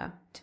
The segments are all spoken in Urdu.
8।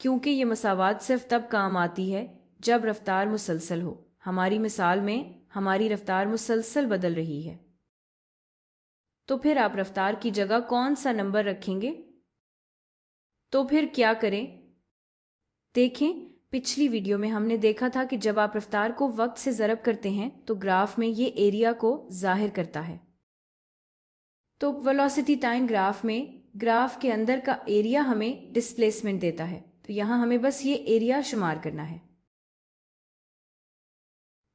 کیونکہ یہ مساوات صرف تب کام آتی ہے جب رفتار مسلسل ہو۔ ہماری مثال میں ہماری رفتار مسلسل بدل رہی ہے۔ تو پھر آپ رفتار کی جگہ کون سا نمبر رکھیں گے؟ تو پھر کیا کریں؟ دیکھیں، پچھلی ویڈیو میں ہم نے دیکھا تھا کہ جب آپ رفتار کو وقت سے ضرب کرتے ہیں تو گراف میں یہ ایریا کو ظاہر کرتا ہے۔ تو ویلوسٹی ٹائم گراف میں گراف کے اندر کا ایریا ہمیں ڈسپلیسمنٹ دیتا ہے، تو یہاں ہمیں بس یہ ایریا شمار کرنا ہے۔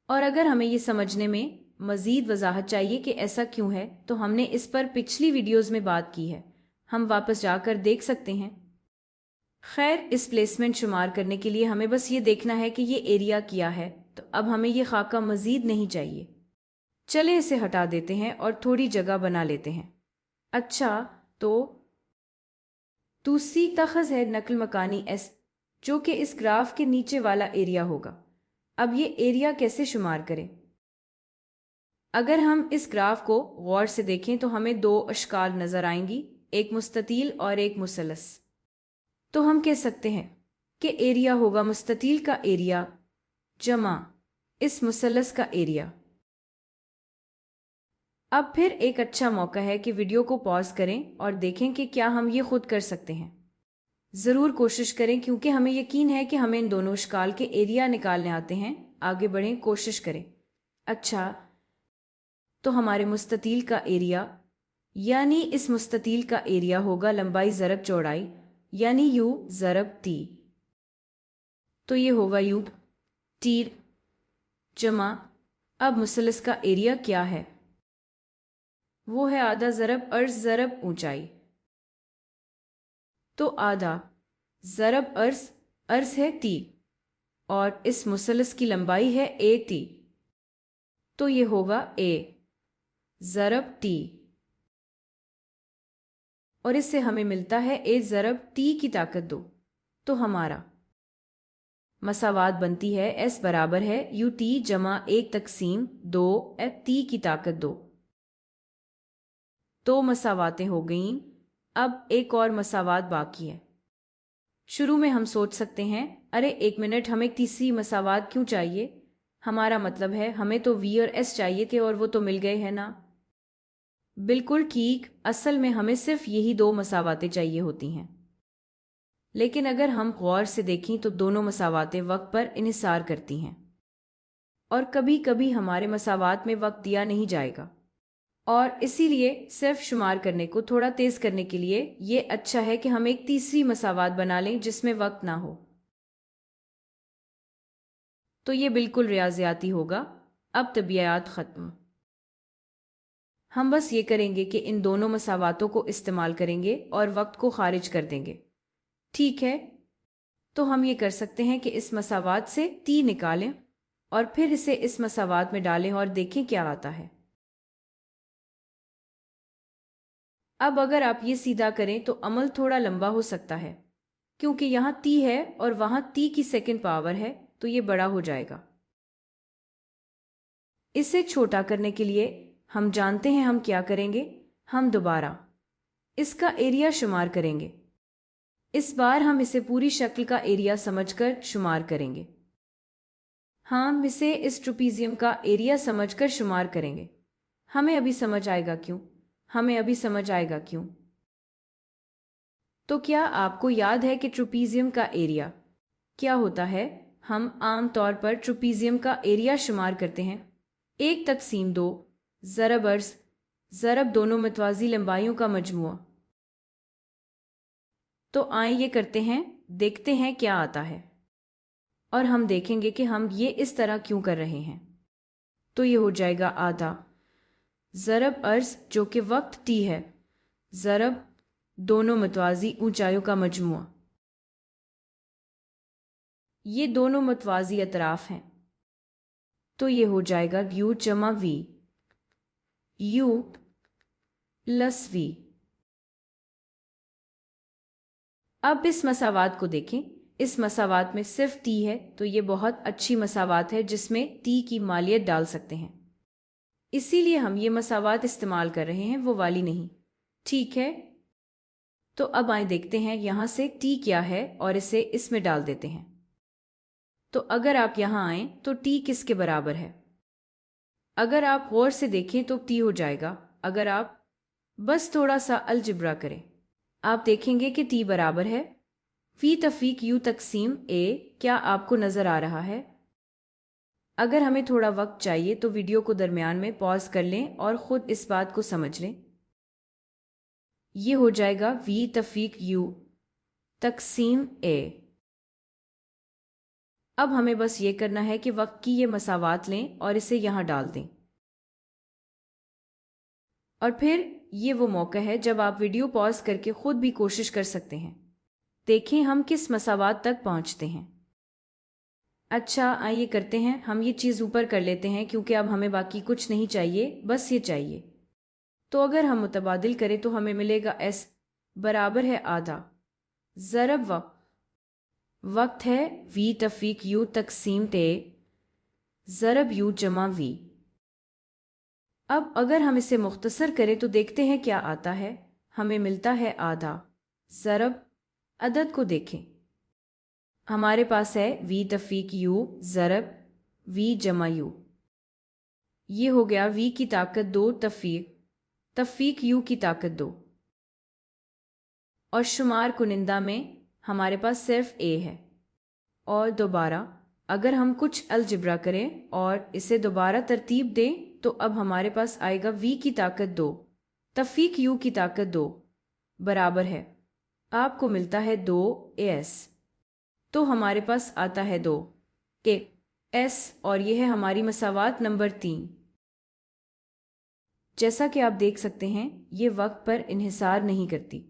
اور اگر ہمیں یہ سمجھنے میں مزید وضاحت چاہیے کہ ایسا کیوں ہے تو ہم نے اس پر پچھلی ویڈیوز میں بات کی ہے، ہم واپس جا کر دیکھ سکتے ہیں۔ خیر، ڈسپلیسمنٹ شمار کرنے کے لیے ہمیں بس یہ دیکھنا ہے کہ یہ ایریا کیا ہے، تو اب ہمیں یہ خاکہ مزید نہیں چاہیے۔ چلے اسے ہٹا دیتے ہیں اور تھوڑی جگہ بنا لیتے ہیں۔ اچھا، تو سی تخذ ہے نقل مکانی ایس، جو کہ اس گراف کے نیچے والا ایریا ہوگا۔ اب یہ ایریا کیسے شمار کریں؟ اگر ہم اس گراف کو غور سے دیکھیں تو ہمیں دو اشکال نظر آئیں گی، ایک مستطیل اور ایک مثلث۔ تو ہم کہہ سکتے ہیں کہ ایریا ہوگا مستطیل کا ایریا جمع اس مثلث کا ایریا۔ اب پھر ایک اچھا موقع ہے کہ ویڈیو کو پاز کریں اور دیکھیں کہ کیا ہم یہ خود کر سکتے ہیں۔ ضرور کوشش کریں کیونکہ ہمیں یقین ہے کہ ہمیں ان دونوں اشکال کے ایریا نکالنے آتے ہیں۔ آگے بڑھیں، کوشش کریں۔ اچھا، تو ہمارے مستطیل کا ایریا یعنی اس مستطیل کا ایریا ہوگا لمبائی ضرب چوڑائی یعنی یو ضرب ٹی۔ تو یہ ہوگا یو ٹی جمع، اب مثلث کا ایریا کیا ہے؟ وہ ہے آدھا ضرب عرض ضرب اونچائی۔ تو آدھا ضرب عرض ہے ٹی اور اس مثلث کی لمبائی ہے اے ٹی، تو یہ ہوگا اے ضرب ٹی، اور اس سے ہمیں ملتا ہے اے ضرب ٹی کی طاقت 2۔ تو ہمارا مساوات بنتی ہے ایس برابر ہے یو ٹی جمع 1/2 ایف ٹی کی طاقت 2۔ تو مساواتیں ہو گئیں۔ اب ایک اور مساوات باقی ہے۔ شروع میں ہم سوچ سکتے ہیں، ارے ایک منٹ، ہمیں تیسری مساوات کیوں چاہیے؟ ہمارا مطلب ہے ہمیں تو وی اور ایس چاہیے تھے اور وہ تو مل گئے ہیں نا۔ بالکل ٹھیک، اصل میں ہمیں صرف یہی دو مساواتیں چاہیے ہوتی ہیں، لیکن اگر ہم غور سے دیکھیں تو دونوں مساواتیں وقت پر انحصار کرتی ہیں، اور کبھی کبھی ہمارے مساوات میں وقت دیا نہیں جائے گا، اور اسی لیے صرف شمار کرنے کو تھوڑا تیز کرنے کے لیے یہ اچھا ہے کہ ہم ایک تیسری مساوات بنا لیں جس میں وقت نہ ہو۔ تو یہ بالکل ریاضیاتی ہوگا۔ اب طبیعیات ختم، ہم بس یہ کریں گے کہ ان دونوں مساواتوں کو استعمال کریں گے اور وقت کو خارج کر دیں گے۔ ٹھیک ہے، تو ہم یہ کر سکتے ہیں کہ اس مساوات سے ٹی نکالیں اور پھر اسے اس مساوات میں ڈالیں اور دیکھیں کیا آتا ہے۔ اب اگر آپ یہ سیدھا کریں تو عمل تھوڑا لمبا ہو سکتا ہے، کیونکہ یہاں ٹی ہے اور وہاں ٹی کی سیکنڈ پاور ہے، تو یہ بڑا ہو جائے گا۔ اسے چھوٹا کرنے کے لیے ہم جانتے ہیں ہم کیا کریں گے، ہم دوبارہ اس کا ایریا شمار کریں گے۔ اس بار ہم اسے پوری شکل کا ایریا سمجھ کر شمار کریں گے۔ ہم اسے اس ٹروپیزیم کا ایریا سمجھ کر شمار کریں گے۔ ہمیں ابھی سمجھ آئے گا کیوں۔ تو کیا آپ کو یاد ہے کہ ٹروپیزیم کا ایریا کیا ہوتا ہے؟ ہم عام طور پر ٹروپیزیم کا ایریا شمار کرتے ہیں 1/2 ضرب عرض ضرب دونوں متوازی لمبائیوں کا مجموعہ۔ تو آئیں یہ کرتے ہیں، دیکھتے ہیں کیا آتا ہے، اور ہم دیکھیں گے کہ ہم یہ اس طرح کیوں کر رہے ہیں۔ تو یہ ہو جائے گا آدھا ضرب عرض جو کہ وقت ٹی ہے ضرب دونوں متوازی اونچائیوں کا مجموعہ۔ یہ دونوں متوازی اطراف ہیں، تو یہ ہو جائے گا یو جمع وی یو پلس وی۔ اب اس مساوات کو دیکھیں، اس مساوات میں صرف ٹی ہے، تو یہ بہت اچھی مساوات ہے جس میں ٹی کی مالیت ڈال سکتے ہیں، اسی لیے ہم یہ مساوات استعمال کر رہے ہیں، وہ والی نہیں۔ ٹھیک ہے، تو اب آئیں دیکھتے ہیں یہاں سے ٹی کیا ہے اور اسے اس میں ڈال دیتے ہیں۔ تو اگر آپ یہاں آئیں تو ٹی کس کے برابر ہے؟ اگر آپ غور سے دیکھیں تو ٹی ہو جائے گا، اگر آپ بس تھوڑا سا الجبرا کریں، آپ دیکھیں گے کہ ٹی برابر ہے وی تفریق یو تقسیم اے۔ کیا آپ کو نظر آ رہا ہے؟ اگر ہمیں تھوڑا وقت چاہیے تو ویڈیو کو درمیان میں پاز کر لیں اور خود اس بات کو سمجھ لیں۔ یہ ہو جائے گا وی تفریق یو تقسیم اے۔ اب ہمیں بس یہ کرنا ہے کہ وقت کی یہ مساوات لیں اور اسے یہاں ڈال دیں، اور پھر یہ وہ موقع ہے جب آپ ویڈیو پاز کر کے خود بھی کوشش کر سکتے ہیں۔ دیکھیں ہم کس مساوات تک پہنچتے ہیں۔ اچھا آئیے کرتے ہیں، ہم یہ چیز اوپر کر لیتے ہیں کیونکہ اب ہمیں باقی کچھ نہیں چاہیے، بس یہ چاہیے۔ تو اگر ہم متبادل کریں تو ہمیں ملے گا ایس برابر ہے آدھا ضرب وقت ہے وی تفریق یو تقسیم ٹے ضرب یو جمع وی۔ اب اگر ہم اسے مختصر کریں تو دیکھتے ہیں کیا آتا ہے، ہمیں ملتا ہے آدھا ضرب عدد کو دیکھیں، ہمارے پاس ہے وی تفریق یو ضرب وی جمع یو، یہ ہو گیا وی کی طاقت 2 تفریق یو کی طاقت 2، اور شمار کنندہ میں ہمارے پاس صرف اے ہے۔ اور دوبارہ اگر ہم کچھ الجبرا کریں اور اسے دوبارہ ترتیب دیں تو اب ہمارے پاس آئے گا وی کی طاقت 2 تفریق یو کی طاقت 2 برابر ہے، آپ کو ملتا ہے 2 ایس، تو ہمارے پاس آتا ہے 2 ایس، اور یہ ہے ہماری مساوات نمبر 3۔ جیسا کہ آپ دیکھ سکتے ہیں یہ وقت پر انحصار نہیں کرتی۔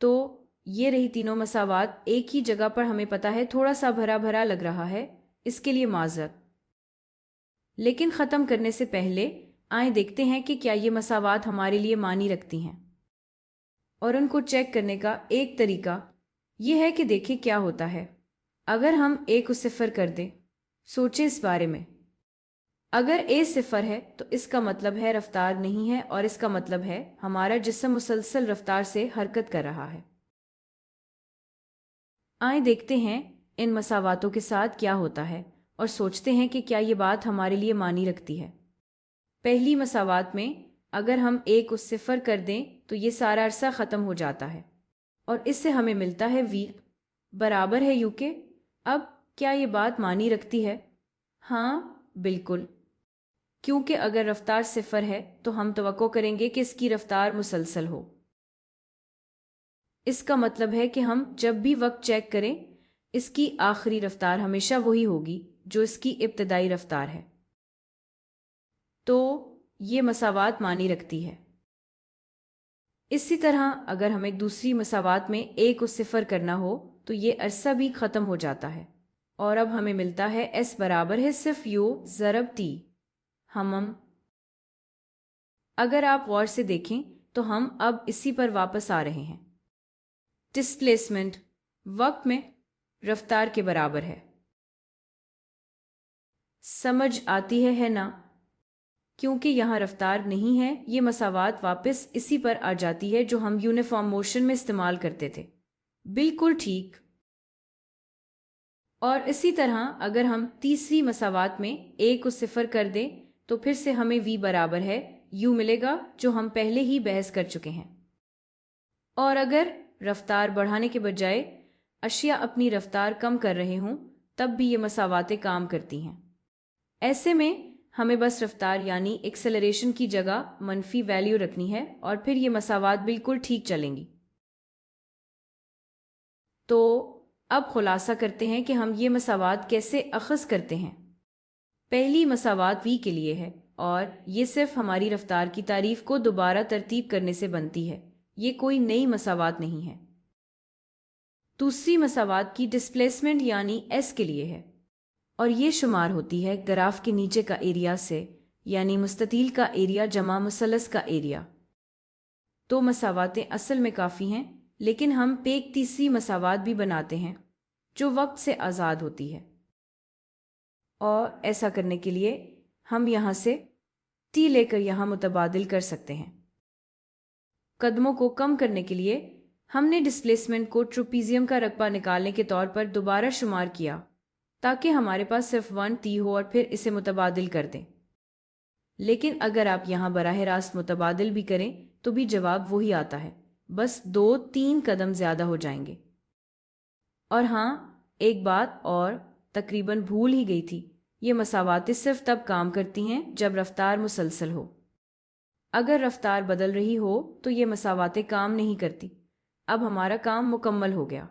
تو یہ رہی تینوں مساوات ایک ہی جگہ پر، ہمیں پتا ہے تھوڑا سا بھرا بھرا لگ رہا ہے، اس کے لیے معذرت، لیکن ختم کرنے سے پہلے آئیں دیکھتے ہیں کہ کیا یہ مساوات ہمارے لیے معنی رکھتی ہیں، اور ان کو چیک کرنے کا ایک طریقہ یہ ہے کہ دیکھیں کیا ہوتا ہے اگر ہم اے کو 0 کر دیں۔ سوچیں اس بارے میں، اگر اے 0 ہے تو اس کا مطلب ہے رفتار نہیں ہے، اور اس کا مطلب ہے ہمارا جسم مسلسل رفتار سے حرکت کر رہا ہے۔ آئیں دیکھتے ہیں ان مساواتوں کے ساتھ کیا ہوتا ہے اور سوچتے ہیں کہ کیا یہ بات ہمارے لیے معنی رکھتی ہے۔ پہلی مساوات میں اگر ہم اے کو 0 کر دیں تو یہ سارا عرصہ ختم ہو جاتا ہے، اور اس سے ہمیں ملتا ہے وی برابر ہے یو کے۔ اب کیا یہ بات معنی رکھتی ہے؟ ہاں بالکل، کیونکہ اگر رفتار 0 ہے تو ہم توقع کریں گے کہ اس کی رفتار مسلسل ہو۔ اس کا مطلب ہے کہ ہم جب بھی وقت چیک کریں اس کی آخری رفتار ہمیشہ وہی ہوگی جو اس کی ابتدائی رفتار ہے۔ تو یہ مساوات معنی رکھتی ہے۔ اسی طرح اگر ہمیں دوسری مساوات میں اے کو 0 کرنا ہو تو یہ عرصہ بھی ختم ہو جاتا ہے، اور اب ہمیں ملتا ہے ایس برابر ہے صرف یو ضرب ٹی۔ اگر آپ غور سے دیکھیں تو ہم اب اسی پر واپس آ رہے ہیں، ڈسپلیسمنٹ وقت میں رفتار کے برابر ہے۔ سمجھ آتی ہے نا؟ کیونکہ یہاں رفتار نہیں ہے، یہ مساوات واپس اسی پر آ جاتی ہے جو ہم یونیفارم موشن میں استعمال کرتے تھے۔ بالکل ٹھیک۔ اور اسی طرح اگر ہم تیسری مساوات میں اے کو 0 کر دیں تو پھر سے ہمیں وی برابر ہے یو ملے گا جو ہم پہلے ہی بحث کر چکے ہیں۔ اور اگر رفتار بڑھانے کے بجائے اشیاء اپنی رفتار کم کر رہے ہوں تب بھی یہ مساواتیں کام کرتی ہیں۔ ایسے میں ہمیں بس رفتار یعنی ایکسلریشن کی جگہ منفی ویلیو رکھنی ہے اور پھر یہ مساوات بالکل ٹھیک چلیں گی۔ تو اب خلاصہ کرتے ہیں کہ ہم یہ مساوات کیسے اخذ کرتے ہیں۔ پہلی مساوات وی کے لیے ہے اور یہ صرف ہماری رفتار کی تعریف کو دوبارہ ترتیب کرنے سے بنتی ہے، یہ کوئی نئی مساوات نہیں ہے۔ دوسری مساوات کی ڈسپلیسمنٹ یعنی ایس کے لیے ہے، اور یہ شمار ہوتی ہے گراف کے نیچے کا ایریا سے، یعنی مستطیل کا ایریا جمع مثلث کا ایریا۔ تو مساواتیں اصل میں کافی ہیں، لیکن ہم ایک تیسری مساوات بھی بناتے ہیں جو وقت سے آزاد ہوتی ہے، اور ایسا کرنے کے لیے ہم یہاں سے ٹی لے کر یہاں متبادل کر سکتے ہیں۔ قدموں کو کم کرنے کے لیے ہم نے ڈسپلیسمنٹ کو ٹروپیزیم کا رقبہ نکالنے کے طور پر دوبارہ شمار کیا تاکہ ہمارے پاس صرف 1t ہو اور پھر اسے متبادل کر دیں۔ لیکن اگر آپ یہاں براہ راست متبادل بھی کریں تو بھی جواب وہی آتا ہے، بس 2-3 قدم زیادہ ہو جائیں گے۔ اور ہاں، ایک بات اور تقریباً بھول ہی گئی تھی، یہ مساواتیں صرف تب کام کرتی ہیں جب رفتار مسلسل ہو۔ اگر رفتار بدل رہی ہو تو یہ مساواتیں کام نہیں کرتی۔ اب ہمارا کام مکمل ہو گیا۔